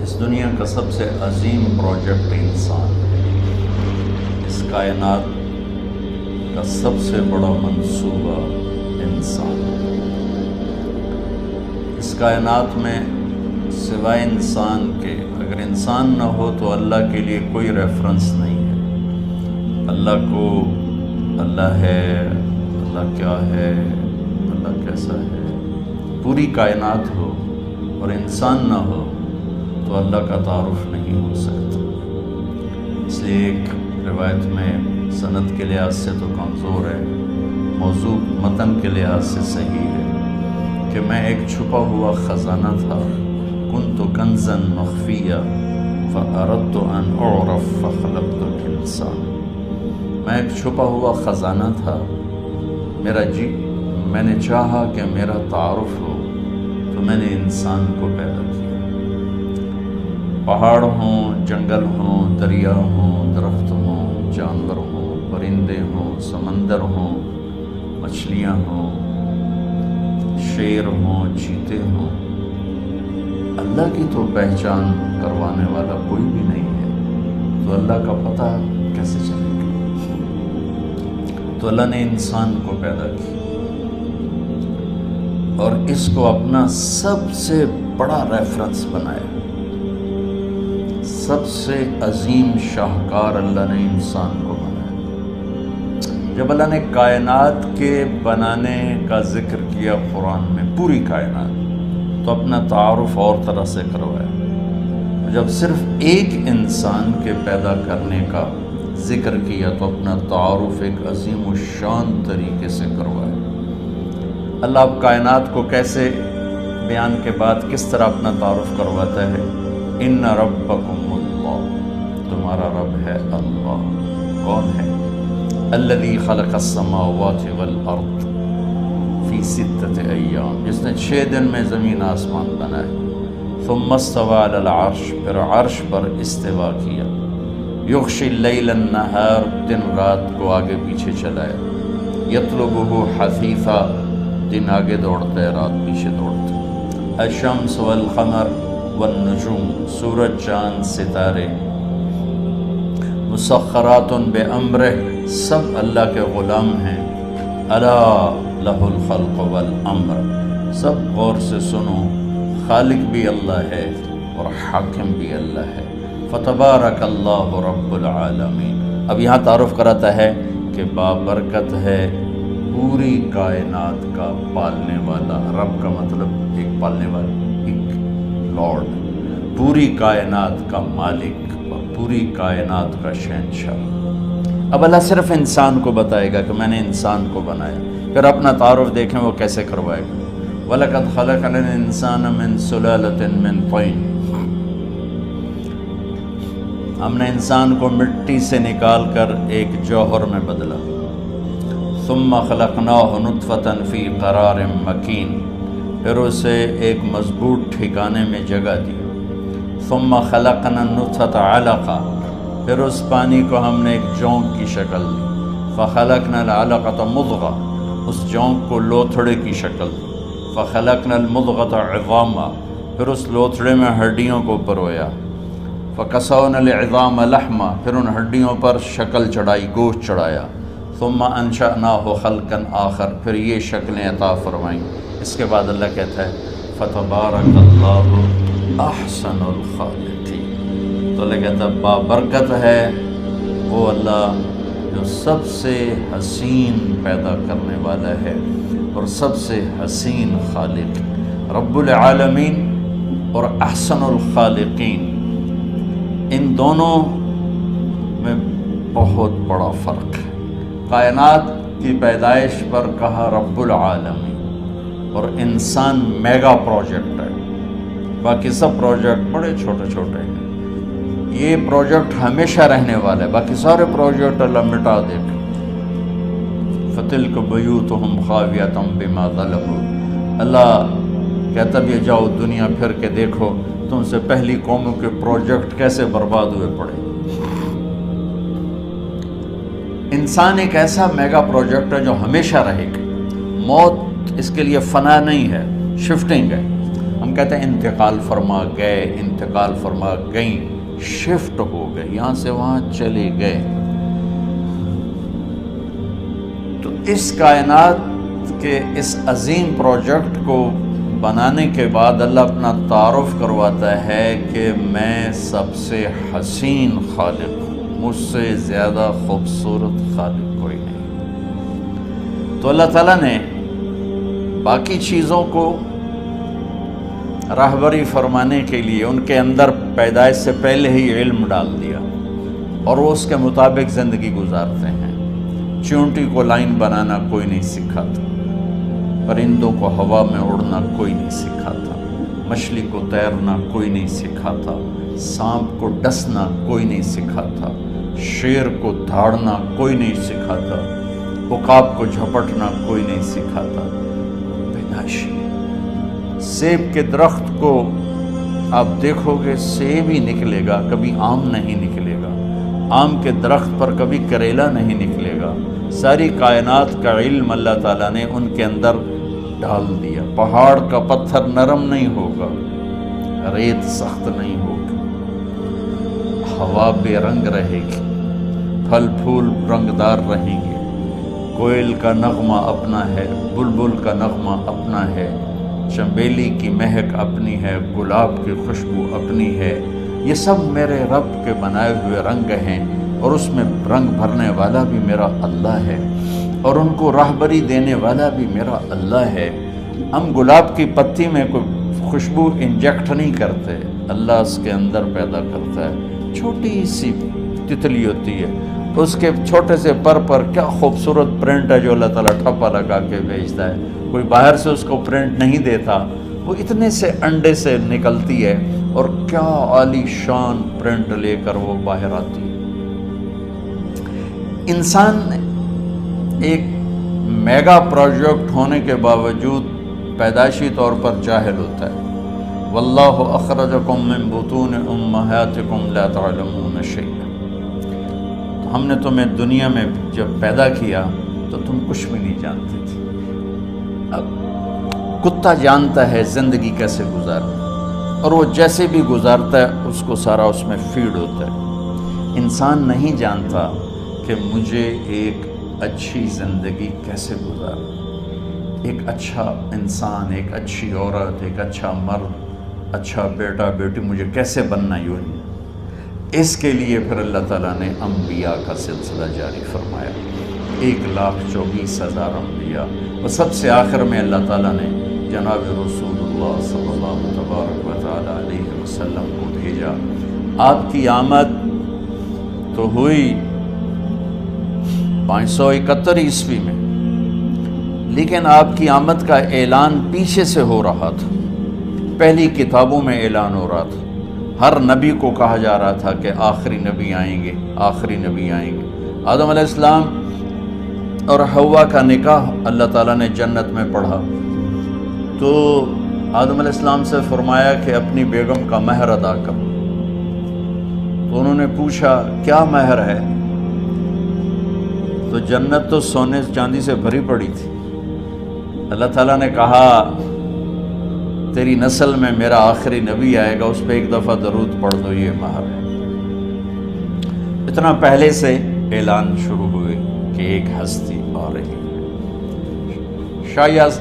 اس دنیا کا سب سے عظیم پروجیکٹ انسان ہے۔ اس کائنات کا سب سے بڑا منصوبہ انسان ہے۔ اس کائنات میں سوائے انسان کے اگر انسان نہ ہو تو اللہ کے لیے کوئی ریفرنس نہیں ہے۔ اللہ کو اللہ ہے، اللہ کیا ہے، اللہ کیسا ہے، پوری کائنات ہو اور انسان نہ ہو تو اللہ کا تعارف نہیں ہو سکتا۔ اس لیے ایک روایت میں سند کے لحاظ سے تو کمزور ہے، موضوع متن کے لحاظ سے صحیح ہے کہ میں ایک چھپا ہوا خزانہ تھا، کنت کنزا مخفیا فاردت ان اعرف فخلقت الانسان۔ میں ایک چھپا ہوا خزانہ تھا، میں نے چاہا کہ میرا تعارف ہو تو میں نے انسان کو پیدا کیا۔ پہاڑ ہوں، جنگل ہوں، دریا ہوں، درخت ہوں، جانور ہوں، پرندے ہوں، سمندر ہوں، مچھلیاں ہوں، شیر ہوں، چیتے ہوں، اللہ کی تو پہچان کروانے والا کوئی بھی نہیں ہے، تو اللہ کا پتہ کیسے چلے گا؟ تو اللہ نے انسان کو پیدا کیا اور اس کو اپنا سب سے بڑا ریفرنس بنایا۔ سب سے عظیم شاہکار اللہ نے انسان کو بنایا۔ جب اللہ نے کائنات کے بنانے کا ذکر کیا قرآن میں، پوری کائنات، تو اپنا تعارف اور طرح سے کروایا۔ جب صرف ایک انسان کے پیدا کرنے کا ذکر کیا تو اپنا تعارف ایک عظیم الشان طریقے سے کروایا۔ اللہ اب کائنات کو کیسے بیان کے بعد کس طرح اپنا تعارف کرواتا ہے؟ ان ربکم اللہ، تمہارا رب ہے اللہ۔ کون ہے؟ الذی خلق السماوات والارض فی 6 ایام، جس نے 6 دن میں زمین آسمان بنائے۔ ثم استوى علی العرش، پھر عرش پر استوا کیا۔ یغشی اللیل النہار، دن رات کو آگے پیچھے چلایا۔ یطلبہ حثیثا، دن آگے دوڑتا ہے، رات پیچھے دوڑتا ہے۔ الشمس والقمر والنجوم، سورج، چاند، ستارے، مسخرات بامرہ، سب اللہ کے غلام ہیں۔ الا لہ الخلق والامر، سب غور سے سنو، خالق بھی اللہ ہے اور حاکم بھی اللہ ہے۔ فتبارک اللہ رب العالمین۔ اب یہاں تعارف کراتا ہے کہ بابرکت ہے، پوری کائنات کا پالنے والا۔ رب کا مطلب ایک پالنے والا، ایک لارڈ، پوری کائنات کا مالک اور پوری کائنات کا شہنشاہ۔ اب اللہ صرف انسان کو بتائے گا کہ میں نے انسان کو بنایا، پھر اپنا تعارف دیکھیں وہ کیسے کروائے گا۔ وَلَقَدْ خَلَقْنَا الْإِنسَانَ مِنْ سُلَالَةٍ مِنْ طِينٍ، ہم نے انسان کو مٹی سے نکال کر ایک جوہر میں بدلا۔ ثُمَّ خَلَقْنَاهُ نُطْفَةً فِي قَرَارٍ مَكِينٍ، پھر اسے ایک مضبوط ٹھکانے میں جگہ دی۔ ثُمَّ خَلَقْنَا النُّطْفَةَ عَلَقَةً، پھر اس پانی کو ہم نے ایک جونک کی شکل دی۔ فَخَلَقْنَا الْعَلَقَةَ مُضْغَةً، اس جونک کو لوتھڑے کی شکل دی۔ فَخَلَقْنَا الْمُضْغَةَ عِظَامًا، پھر اس لوتھڑے میں ہڈیوں کو پرویا۔ فَكَسَوْنَا الْعِظَامَ لَحْمًا، پھر ان ہڈیوں پر شکل چڑھائی، گوشت چڑھایا۔ ثُمَّ أَنشَأْنَاهُ خَلْقًا آخر، پھر یہ شکلیں عطا فرمائیں۔ اس کے بعد اللہ کہتا ہے فَتَبَارَكَ اللَّهُ أَحْسَنُ الْخَالِقِينَ۔ تو اللہ کہتا ہے بابرکت ہے وہ اللہ جو سب سے حسین پیدا کرنے والا ہے اور سب سے حسین خالق، رب العالمین اور احسن الخالقین۔ ان دونوں میں بہت بڑا فرق ہے۔ کائنات کی پیدائش پر کہا رب العالمین، اور انسان میگا پروجیکٹ ہے، باقی سب پروجیکٹ بڑے چھوٹے چھوٹے ہیں۔ یہ پروجیکٹ ہمیشہ رہنے والا ہے، باقی سارے پروجیکٹ اللہ مٹا دے گا۔ فَتِلْكَ بُيُوتُهُمْ خَاوِيَةً بِمَا ظَلَمُوا، اللہ کہتا بھی جاؤ دنیا پھر کے دیکھو تم سے پہلی قوموں کے پروجیکٹ کیسے برباد ہوئے پڑے۔ انسان ایک ایسا میگا پروجیکٹ ہے جو ہمیشہ رہے گا، موت اس کے لیے فنا نہیں ہے، شفٹنگ ہے۔ ہم کہتے ہیں انتقال فرما گئے، انتقال فرما گئیں، شفٹ ہو گئے، یہاں سے وہاں چلے گئے۔ تو اس کائنات کے اس عظیم پروجیکٹ کو بنانے کے بعد اللہ اپنا تعارف کرواتا ہے کہ میں سب سے حسین خالق ہوں، مجھ سے زیادہ خوبصورت خالق کوئی نہیں۔ تو اللہ تعالیٰ نے باقی چیزوں کو راہبری فرمانے کے لیے ان کے اندر پیدائش سے پہلے ہی علم ڈال دیا، اور وہ اس کے مطابق زندگی گزارتے ہیں۔ چونٹی کو لائن بنانا کوئی نہیں سکھاتا، پرندوں کو ہوا میں اڑنا کوئی نہیں سکھاتا، مچھلی کو تیرنا کوئی نہیں سکھاتا، سانپ کو ڈسنا کوئی نہیں سکھاتا، شیر کو دھاڑنا کوئی نہیں سکھاتا، عقاب کو جھپٹنا کوئی نہیں سکھاتا۔ پیدائشی سیب کے درخت کو آپ دیکھو گے سیب ہی نکلے گا، کبھی آم نہیں نکلے گا، آم کے درخت پر کبھی کریلا نہیں نکلے گا۔ ساری کائنات کا علم اللہ تعالیٰ نے ان کے اندر ڈال دیا۔ پہاڑ کا پتھر نرم نہیں ہوگا، ریت سخت نہیں ہوگی، ہوا بے رنگ رہے گی، پھل پھول رنگدار رہیں گے، کوئل کا نغمہ اپنا ہے، بلبل کا نغمہ اپنا ہے، چنبیلی کی مہک اپنی ہے، گلاب کی خوشبو اپنی ہے۔ یہ سب میرے رب کے بنائے ہوئے رنگ ہیں، اور اس میں رنگ بھرنے والا بھی میرا اللہ ہے، اور ان کو راہبری دینے والا بھی میرا اللہ ہے۔ ہم گلاب کی پتی میں کوئی خوشبو انجیکٹ نہیں کرتے، اللہ اس کے اندر پیدا کرتا ہے۔ چھوٹی سی تتلی ہوتی ہے، اس کے چھوٹے سے پر کیا خوبصورت پرنٹ ہے جو اللہ تعالیٰ ٹھپا لگا کے بھیجتا ہے۔ کوئی باہر سے اس کو پرنٹ نہیں دیتا، وہ اتنے سے انڈے سے نکلتی ہے اور کیا عالی شان پرنٹ لے کر وہ باہر آتی ہے۔ انسان ایک میگا پروجیکٹ ہونے کے باوجود پیدائشی طور پر جاہل ہوتا ہے۔ واللہ اخرجکم من بطون امہاتکم لا تعلمون شیئا، ہم نے تمہیں دنیا میں جب پیدا کیا تو تم کچھ بھی نہیں جانتے تھے۔ اب کتا جانتا ہے زندگی کیسے گزارنا، اور وہ جیسے بھی گزارتا ہے اس کو سارا اس میں فیڈ ہوتا ہے۔ انسان نہیں جانتا کہ مجھے ایک اچھی زندگی کیسے گزارنا، ایک اچھا انسان، ایک اچھی عورت، ایک اچھا مرد، اچھا بیٹا بیٹی مجھے کیسے بننا یوں نہیں۔ اس کے لیے پھر اللہ تعالیٰ نے انبیاء کا سلسلہ جاری فرمایا، 1,24,000 انبیاء، اور سب سے آخر میں اللہ تعالیٰ نے جناب رسول اللہ صلی اللہ تبارک و تعالیٰ علیہ وسلم کو بھیجا۔ آپ کی آمد تو ہوئی 571 عیسوی میں، لیکن آپ کی آمد کا اعلان پیچھے سے ہو رہا تھا، پہلی کتابوں میں اعلان ہو رہا تھا۔ ہر نبی کو کہا جا رہا تھا کہ آخری نبی آئیں گے، آخری نبی آئیں گے۔ آدم علیہ السلام اور حوا کا نکاح اللہ تعالیٰ نے جنت میں پڑھا، تو آدم علیہ السلام سے فرمایا کہ اپنی بیگم کا مہر ادا کر۔ تو انہوں نے پوچھا کیا مہر ہے؟ تو جنت تو سونے چاندی سے بھری پڑی تھی۔ اللہ تعالیٰ نے کہا تیری نسل میں میرا آخری نبی آئے گا، اس پہ ایک دفعہ درود پڑھ دو، یہ مہر ہے۔ اتنا پہلے سے اعلان شروع ہوئے کہ ایک ہستی آ رہی ہے۔ شاید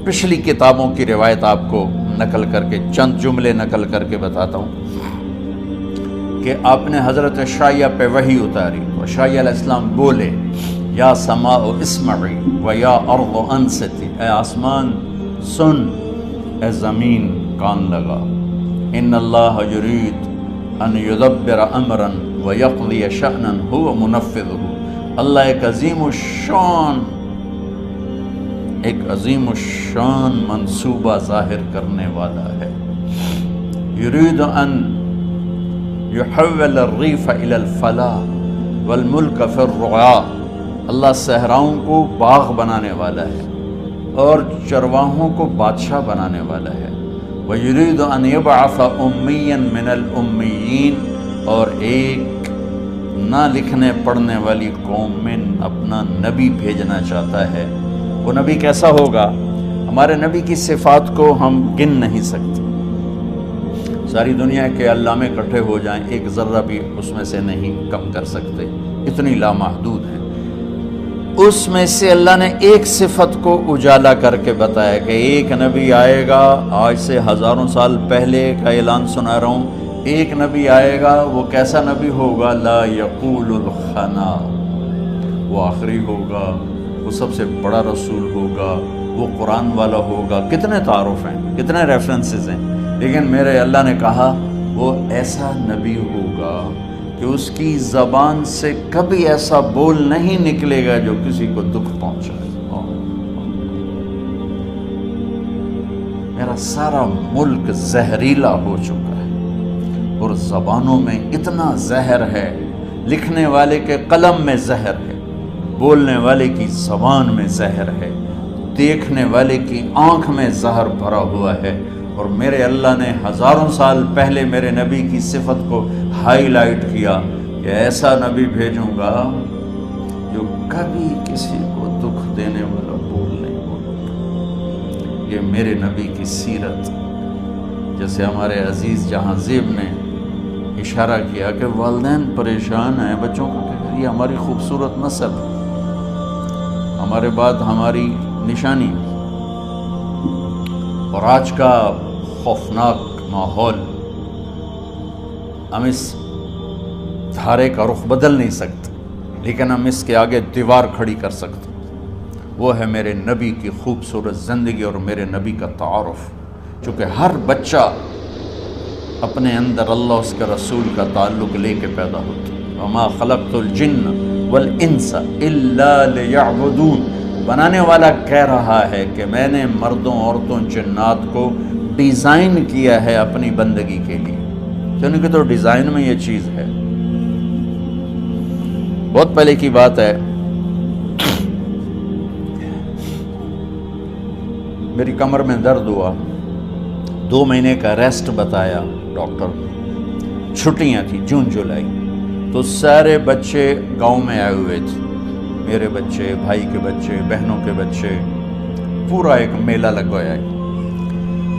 پچھلی کتابوں کی روایت آپ کو نقل کر کے چند جملے نقل کر کے بتاتا ہوں کہ آپ نے حضرت شایہ پہ وحی اتاری، تو شایہ علیہ السلام بولے یا سماء اسمعی و یا ارض انصتی، اے آسمان سن، اے زمین کان لگا، ان اللہ یرید ان یدبر امرا ویقضی شأنا هو منفذہ، اللہ ایک عظیم الشان منصوبہ ظاہر کرنے والا ہے۔ یرید ان یحول الریف الی الفلاح والملک فی الرعاء، اللہ صحراؤں کو باغ بنانے والا ہے اور چرواہوں کو بادشاہ بنانے والا ہے۔ وَيُرِيدُ أَن يَبْعَثَ أُمِّيًّا مِنَ الْأُمِّيِّينَ، اور ایک نہ لکھنے پڑھنے والی قوم میں اپنا نبی بھیجنا چاہتا ہے۔ وہ نبی کیسا ہوگا؟ ہمارے نبی کی صفات کو ہم گن نہیں سکتے، ساری دنیا کے علامے اکٹھے ہو جائیں ایک ذرہ بھی اس میں سے نہیں کم کر سکتے، اتنی لامحدود ہیں۔ اس میں سے اللہ نے ایک صفت کو اجالا کر کے بتایا کہ ایک نبی آئے گا، آج سے ہزاروں سال پہلے کا اعلان سنا رہا ہوں، ایک نبی آئے گا، وہ کیسا نبی ہوگا؟ لا یقول الخنا، وہ آخری ہوگا، وہ سب سے بڑا رسول ہوگا، وہ قرآن والا ہوگا۔ کتنے تعارف ہیں، کتنے ریفرنسز ہیں، لیکن میرے اللہ نے کہا وہ ایسا نبی ہوگا کہ اس کی زبان سے کبھی ایسا بول نہیں نکلے گا جو کسی کو دکھ پہنچائے۔ میرا سارا ملک زہریلا ہو چکا ہے اور زبانوں میں اتنا زہر ہے، لکھنے والے کے قلم میں زہر ہے، بولنے والے کی زبان میں زہر ہے، دیکھنے والے کی آنکھ میں زہر بھرا ہوا ہے۔ اور میرے اللہ نے ہزاروں سال پہلے میرے نبی کی صفت کو ہائی لائٹ کیا کہ ایسا نبی بھیجوں گا جو کبھی کسی کو دکھ دینے والا بول نہیں بولے۔ یہ میرے نبی کی سیرت، جیسے ہمارے عزیز جہاں زیب نے اشارہ کیا کہ والدین پریشان ہیں بچوں کو کہ یہ ہماری خوبصورت نسل، ہمارے بعد ہماری نشانی، اور آج کا خوفناک ماحول، ہم اس دھارے کا رخ بدل نہیں سکتے، لیکن ہم اس کے آگے دیوار کھڑی کر سکتے، وہ ہے میرے نبی کی خوبصورت زندگی اور میرے نبی کا تعارف۔ چونکہ ہر بچہ اپنے اندر اللہ اس کے رسول کا تعلق لے کے پیدا ہوتا ہے۔ وما خلقت الجن والانس الا لیعبدون، بنانے والا کہہ رہا ہے کہ میں نے مردوں عورتوں جنات کو ڈیزائن کیا ہے اپنی بندگی کے لیے، کیونکہ تو ڈیزائن میں یہ چیز ہے۔ بہت پہلے کی بات ہے، میری کمر میں درد ہوا، 2 مہینے کا ریسٹ بتایا ڈاکٹر، چھٹیاں تھیں جون جولائی، تو سارے بچے گاؤں میں آئے ہوئے تھے، میرے بچے، بھائی کے بچے، بہنوں کے بچے، پورا ایک میلہ لگوایا ہے۔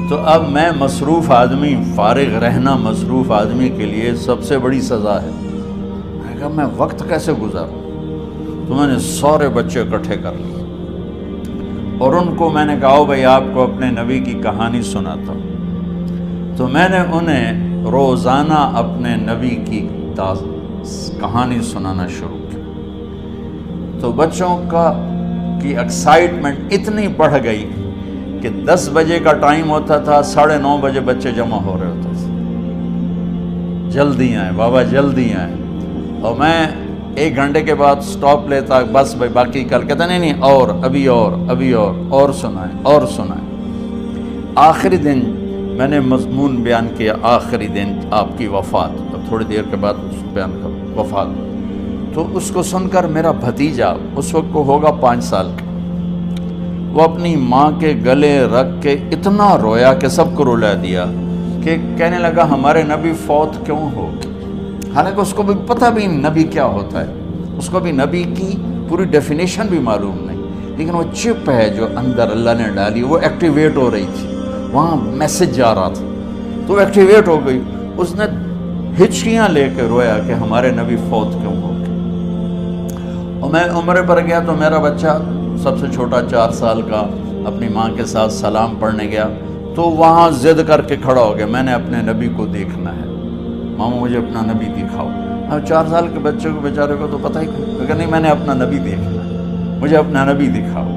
تو اب میں مصروف آدمی، فارغ رہنا مصروف آدمی کے لیے سب سے بڑی سزا ہے۔ میں کہا میں وقت کیسے گزاروں؟ تو میں نے سارے بچے اکٹھے کر لیے اور ان کو میں نے کہا بھائی آپ کو اپنے نبی کی کہانی سناتا ہوں۔ تو میں نے انہیں روزانہ اپنے نبی کی کہانی سنانا شروع کی۔ تو بچوں کی ایکسائٹمنٹ اتنی بڑھ گئی کہ 10 بجے کا ٹائم ہوتا تھا، 9:30 بجے بچے جمع ہو رہے ہوتے تھے، جلدی آئیں بابا جلدی آئیں، اور میں 1 گھنٹے کے بعد سٹاپ لیتا، بس بھائی باقی کل، کہتا نہیں اور ابھی اور سنائیں۔ آخری دن میں نے مضمون بیان کیا، آخری دن آپ کی وفات، اب تھوڑی دیر کے بعد بیان کروں وفات۔ تو اس کو سن کر میرا بھتیجا اس وقت کو ہوگا 5 سال کا، وہ اپنی ماں کے گلے رکھ کے اتنا رویا کہ سب کو رلا دیا، کہ کہنے لگا ہمارے نبی فوت کیوں ہو؟ حالانکہ اس کو بھی پتہ بھی نبی کیا ہوتا ہے، اس کو بھی نبی کی پوری ڈیفینیشن بھی معلوم نہیں، لیکن وہ چپ ہے جو اندر اللہ نے ڈالی، وہ ایکٹیویٹ ہو رہی تھی، وہاں میسج جا رہا تھا، تو وہ ایکٹیویٹ ہو گئی، اس نے ہچکیاں لے کے رویا کہ ہمارے نبی فوت کیوں ہو گئے۔ اور میں عمرے پر گیا تو میرا بچہ سب سے چھوٹا 4 سال کا اپنی ماں کے ساتھ سلام پڑھنے گیا، تو وہاں ضد کر کے کھڑا ہو گیا، میں نے اپنے نبی کو دیکھنا ہے، ماما مجھے اپنا نبی دکھاؤ۔ اب 4 سال کے بچے کو بیچارے کو تو پتہ ہی کہ نہیں میں نے اپنا نبی دیکھنا ہے، مجھے اپنا نبی دکھاؤ۔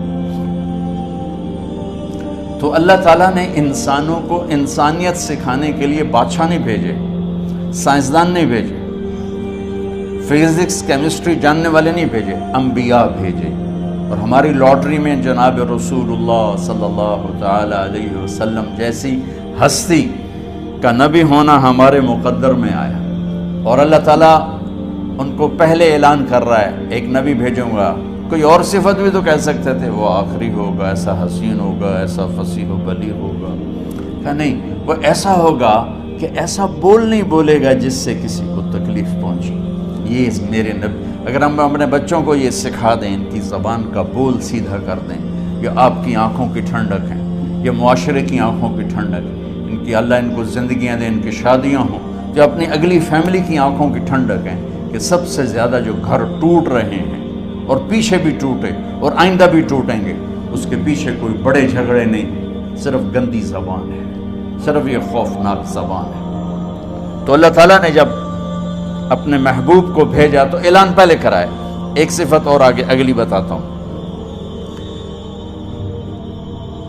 تو اللہ تعالیٰ نے انسانوں کو انسانیت سکھانے کے لیے بادشاہ نہیں بھیجے، سائنسدان نہیں بھیجے، فزکس کیمسٹری جاننے والے نہیں بھیجے، انبیاء بھیجے۔ اور ہماری لاٹری میں جناب رسول اللہ صلی اللہ تعالی علیہ وسلم جیسی ہستی کا نبی ہونا ہمارے مقدر میں آیا، اور اللہ تعالیٰ ان کو پہلے اعلان کر رہا ہے ایک نبی بھیجوں گا۔ کوئی اور صفت بھی تو کہہ سکتے تھے، وہ آخری ہوگا، ایسا حسین ہوگا، ایسا فصیح و بلیغ ہوگا، کہ نہیں وہ ایسا ہوگا کہ ایسا بول نہیں بولے گا جس سے کسی کو تکلیف پہنچی۔ یہ میرے نبی، اگر ہم اپنے بچوں کو یہ سکھا دیں، ان کی زبان کا بول سیدھا کر دیں، یہ آپ کی آنکھوں کی ٹھنڈک ہے، یہ معاشرے کی آنکھوں کی ٹھنڈک ہے، ان کی اللہ ان کو زندگیاں دیں، ان کی شادیاں ہوں، جو اپنی اگلی فیملی کی آنکھوں کی ٹھنڈک ہیں کہ سب سے زیادہ جو گھر ٹوٹ رہے ہیں اور پیچھے بھی ٹوٹے اور آئندہ بھی ٹوٹیں گے، اس کے پیچھے کوئی بڑے جھگڑے نہیں، صرف گندی زبان ہے، صرف یہ خوفناک زبان ہے۔ تو اللہ تعالیٰ نے جب اپنے محبوب کو بھیجا تو اعلان پہلے کرائے۔ ایک صفت اور آگے اگلی بتاتا ہوں۔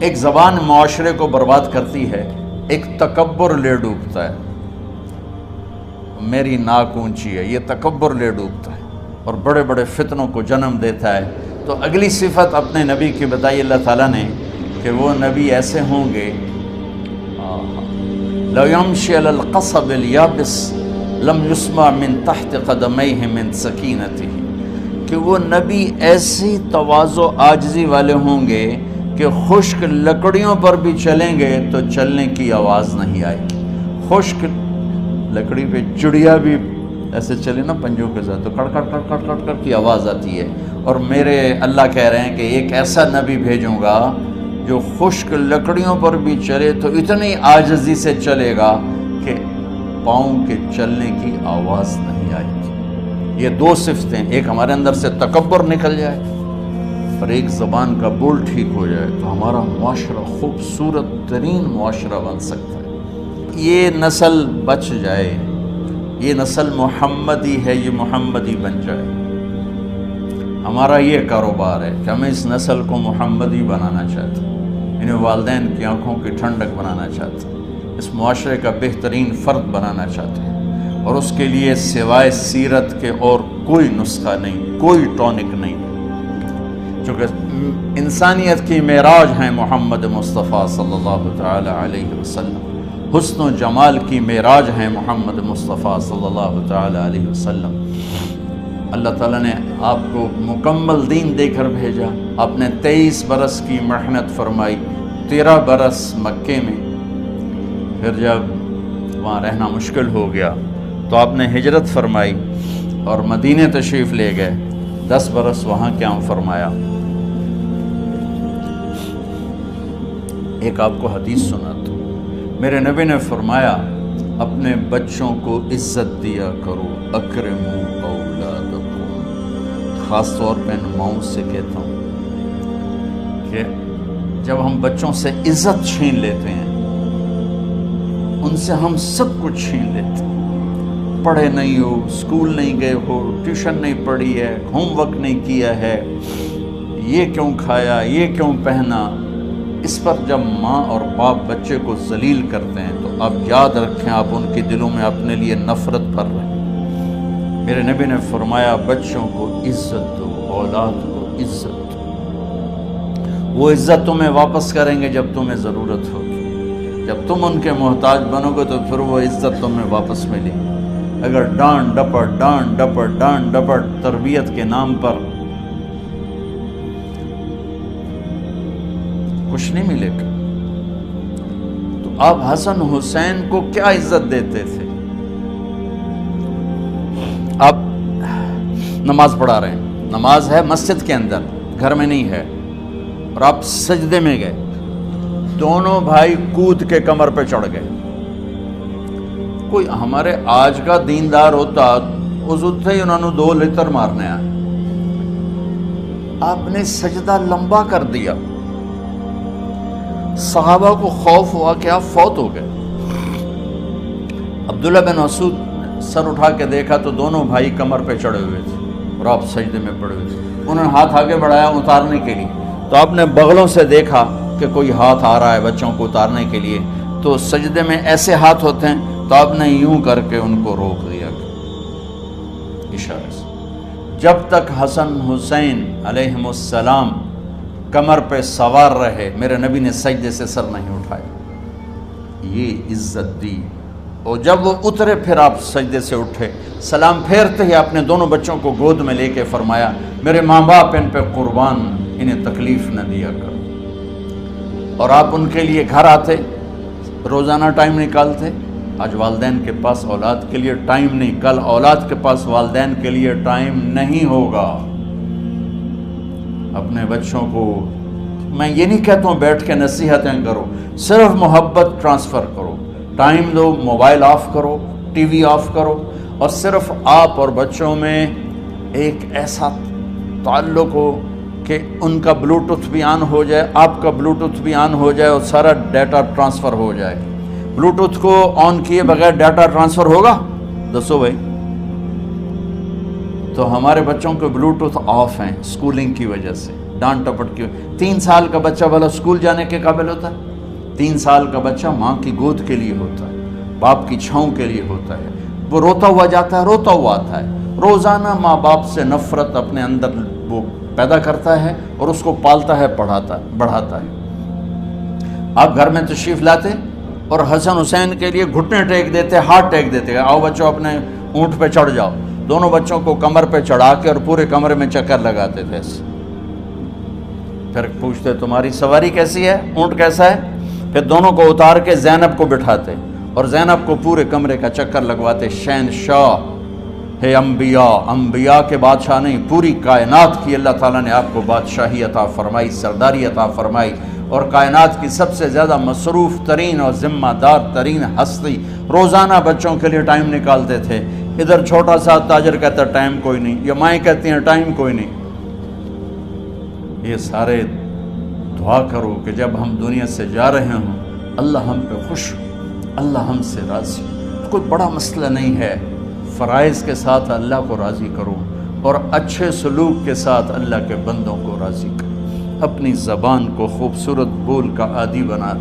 ایک زبان معاشرے کو برباد کرتی ہے، ایک تکبر لے ڈوبتا ہے، میری ناک اونچی ہے، یہ تکبر لے ڈوبتا ہے اور بڑے بڑے فتنوں کو جنم دیتا ہے۔ تو اگلی صفت اپنے نبی کی بتائی اللہ تعالیٰ نے کہ وہ نبی ایسے ہوں گے لَوْ يَمْشِي عَلَى الْقَصَبِ الْيَابِسِ لَمْ يُسْمَعْ مِنْ تَحْتِ قَدَمَيْهِ مِنْ سَكِينَتِهِ، کہ وہ نبی ایسی تواضع عاجزی والے ہوں گے کہ خشک لکڑیوں پر بھی چلیں گے تو چلنے کی آواز نہیں آئے گی۔ خشک لکڑی پہ چڑیا بھی ایسے چلے نا پنجوں کے ساتھ تو کڑ کڑ کڑ کڑ کڑ کڑ کی آواز آتی ہے۔ اور میرے اللہ کہہ رہے ہیں کہ ایک ایسا نبی بھیجوں گا جو خشک لکڑیوں پر بھی چلے تو اتنی عاجزی سے چلے گا کہ پاؤں کے چلنے کی آواز نہیں آئے گی۔ یہ دو صفتیں، ایک ہمارے اندر سے تکبر نکل جائے اور ایک زبان کا بول ٹھیک ہو جائے تو ہمارا معاشرہ خوبصورت ترین معاشرہ بن سکتا ہے۔ یہ نسل بچ جائے، یہ نسل محمدی ہے، یہ محمدی بن جائے۔ ہمارا یہ کاروبار ہے کہ ہم اس نسل کو محمدی بنانا چاہتے ہیں، انہیں والدین کی آنکھوں کی ٹھنڈک بنانا چاہتے ہیں، اس معاشرے کا بہترین فرد بنانا چاہتے ہیں، اور اس کے لیے سوائے سیرت کے اور کوئی نسخہ نہیں، کوئی ٹونک نہیں، چونکہ انسانیت کی معراج ہیں محمد مصطفیٰ صلی اللہ تعالی علیہ وسلم، حسن و جمال کی معراج ہیں محمد مصطفیٰ صلی اللہ تعالی علیہ وسلم۔ اللہ تعالیٰ نے آپ کو مکمل دین دے کر بھیجا، آپ نے 23 برس کی محنت فرمائی، 13 برس مکے میں، پھر جب وہاں رہنا مشکل ہو گیا تو آپ نے ہجرت فرمائی اور مدینے تشریف لے گئے، 10 برس وہاں قیام فرمایا۔ ایک آپ کو حدیث سناتا ہوں، میرے نبی نے فرمایا اپنے بچوں کو عزت دیا کرو، اکرموا اولادکم، خاص طور پہ ان ماؤں سے کہتا ہوں کہ جب ہم بچوں سے عزت چھین لیتے ہیں، ان سے ہم سب کچھ چھین لیتے ہیں۔ پڑھے نہیں ہو، اسکول نہیں گئے ہو، ٹیوشن نہیں پڑھی ہے، ہوم ورک نہیں کیا ہے، یہ کیوں کھایا، یہ کیوں پہنا، اس پر جب ماں اور باپ بچے کو ذلیل کرتے ہیں تو آپ یاد رکھیں آپ ان کے دلوں میں اپنے لیے نفرت بھر رہے ہیں۔ میرے نبی نے فرمایا بچوں کو عزت دو، اولاد کو عزت دو، وہ عزت تمہیں واپس کریں گے جب تمہیں ضرورت ہوگی، جب تم ان کے محتاج بنو گے تو پھر وہ عزت تمہیں واپس ملے گی۔ اگر ڈانٹ ڈپٹ تربیت کے نام پر کچھ نہیں ملے گا۔ تو آپ حسن حسین کو کیا عزت دیتے تھے؟ آپ نماز پڑھا رہے ہیں، نماز ہے مسجد کے اندر، گھر میں نہیں ہے، اور آپ سجدے میں گئے، دونوں بھائی کود کے کمر پہ چڑھ گئے۔ کوئی ہمارے آج کا دیندار ہوتا اس ہی انہوں نے 2 لتر مارنے آئے، آپ نے سجدہ لمبا کر دیا، صحابہ کو خوف ہوا کہ آپ فوت ہو گئے۔ عبداللہ بن مسعود سر اٹھا کے دیکھا تو دونوں بھائی کمر پہ چڑھے ہوئے تھے اور آپ سجدے میں پڑے ہوئے تھے۔ انہوں نے ہاتھ آگے بڑھایا اتارنے کے لیے، تو آپ نے بغلوں سے دیکھا کہ کوئی ہاتھ آ رہا ہے بچوں کو اتارنے کے لیے، تو سجدے میں ایسے ہاتھ ہوتے ہیں تو آپ نے یوں کر کے ان کو روک دیا اشارے سے۔ جب تک حسن حسین علیہم السلام کمر پہ سوار رہے میرے نبی نے سجدے سے سر نہیں اٹھایا، یہ عزت دی۔ اور جب وہ اترے پھر آپ سجدے سے اٹھے، سلام پھیرتے ہی آپ نے دونوں بچوں کو گود میں لے کے فرمایا میرے ماں باپ ان پہ قربان، انہیں تکلیف نہ دیا کر۔ اور آپ ان کے لیے گھر آتے، روزانہ ٹائم نکالتے۔ آج والدین کے پاس اولاد کے لیے ٹائم نہیں، کل اولاد کے پاس والدین کے لیے ٹائم نہیں ہوگا۔ اپنے بچوں کو میں یہ نہیں کہتا ہوں بیٹھ کے نصیحتیں کرو، صرف محبت ٹرانسفر کرو، ٹائم دو، موبائل آف کرو، ٹی وی آف کرو، اور صرف آپ اور بچوں میں ایک ایسا تعلق ہو کہ ان کا بلوٹوتھ بھی آن ہو جائے، آپ کا بلوٹوتھ بھی آن ہو جائے، اور سارا ڈیٹا ٹرانسفر ہو جائے۔ بلوٹوتھ کو آن کیے بغیر ڈیٹا ٹرانسفر ہوگا؟ دسو بھائی۔ تو ہمارے بچوں کے بلوٹوتھ آف ہیں اسکولنگ کی وجہ سے، ڈانٹ ٹپٹ کی۔ 3 سال کا بچہ بھلا اسکول جانے کے قابل ہوتا ہے؟ 3 سال کا بچہ ماں کی گود کے لیے ہوتا ہے، باپ کی چھاؤں کے لیے ہوتا ہے، وہ روتا ہوا جاتا ہے، روتا ہوا آتا ہے، روزانہ ماں باپ سے نفرت اپنے اندر وہ پیدا کرتا ہے اور اس کو پالتا ہے، بڑھاتا ہے۔ آپ گھر میں تشریف لاتے اور حسن حسین کے لیے گھٹنے ٹیک دیتے، ہاتھ ٹیک دیتے، آؤ بچوں اپنے اونٹ پہ چڑھ جاؤ، دونوں بچوں کو کمر پہ چڑھا کے اور پورے کمرے میں چکر لگاتے تھے۔ پھر پوچھتے تمہاری سواری کیسی ہے، اونٹ کیسا ہے؟ پھر دونوں کو اتار کے زینب کو بٹھاتے اور زینب کو پورے کمرے کا چکر لگواتے۔ شہنشاہ ہے انبیاء کے بادشاہ نہیں، پوری کائنات کی اللہ تعالیٰ نے آپ کو بادشاہی عطا فرمائی، سرداری عطا فرمائی، اور کائنات کی سب سے زیادہ مصروف ترین اور ذمہ دار ترین ہستی روزانہ بچوں کے لیے ٹائم نکالتے تھے۔ ادھر چھوٹا سا تاجر کہتا ہے ٹائم کوئی نہیں، یا مائیں کہتی ہیں ٹائم کوئی نہیں۔ یہ سارے دعا کرو کہ جب ہم دنیا سے جا رہے ہوں اللہ ہم پہ خوش ہو، اللہ ہم سے راضی ہو۔ کوئی بڑا مسئلہ نہیں ہے، فرائض کے ساتھ اللہ کو راضی کرو اور اچھے سلوک کے ساتھ اللہ کے بندوں کو راضی کرو۔ اپنی زبان کو خوبصورت بول کا عادی بنا،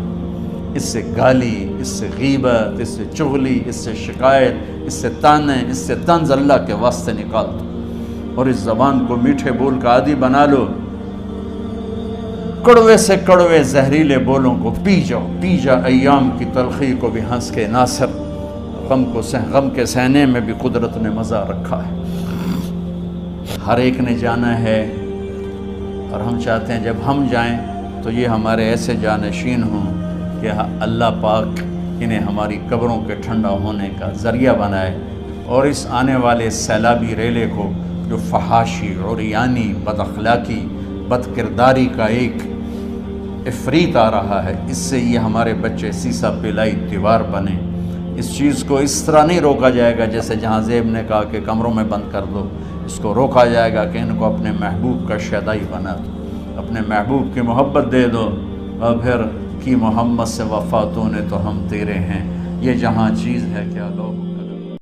اس سے گالی، اس سے غیبت، اس سے چغلی، اس سے شکایت، اس سے تانے، اس سے طنز اللہ کے واسطے نکال دو، اور اس زبان کو میٹھے بول کا عادی بنا لو۔ کڑوے سے کڑوے زہریلے بولوں کو پی جا ایام کی تلخی کو بھی ہنس کے ناصر، غم کے سہنے میں بھی قدرت نے مزہ رکھا ہے۔ ہر ایک نے جانا ہے، اور ہم چاہتے ہیں جب ہم جائیں تو یہ ہمارے ایسے جانشین ہوں کہ اللہ پاک انہیں ہماری قبروں کے ٹھنڈا ہونے کا ذریعہ بنائے، اور اس آنے والے سیلابی ریلے کو جو فحاشی، عریانی، بد اخلاقی، بد کرداری کا ایک افریت آ رہا ہے، اس سے یہ ہمارے بچے سیسا پلائی دیوار بنے۔ اس چیز کو اس طرح نہیں روکا جائے گا جیسے جہاں زیب نے کہا کہ کمروں میں بند کر دو، اس کو روکا جائے گا کہ ان کو اپنے محبوب کا شیدائی بنا دو، اپنے محبوب کی محبت دے دو، اور پھر کی محمد سے وفا تو نے تو ہم تیرے ہیں، یہ جہاں چیز ہے کیا لوگ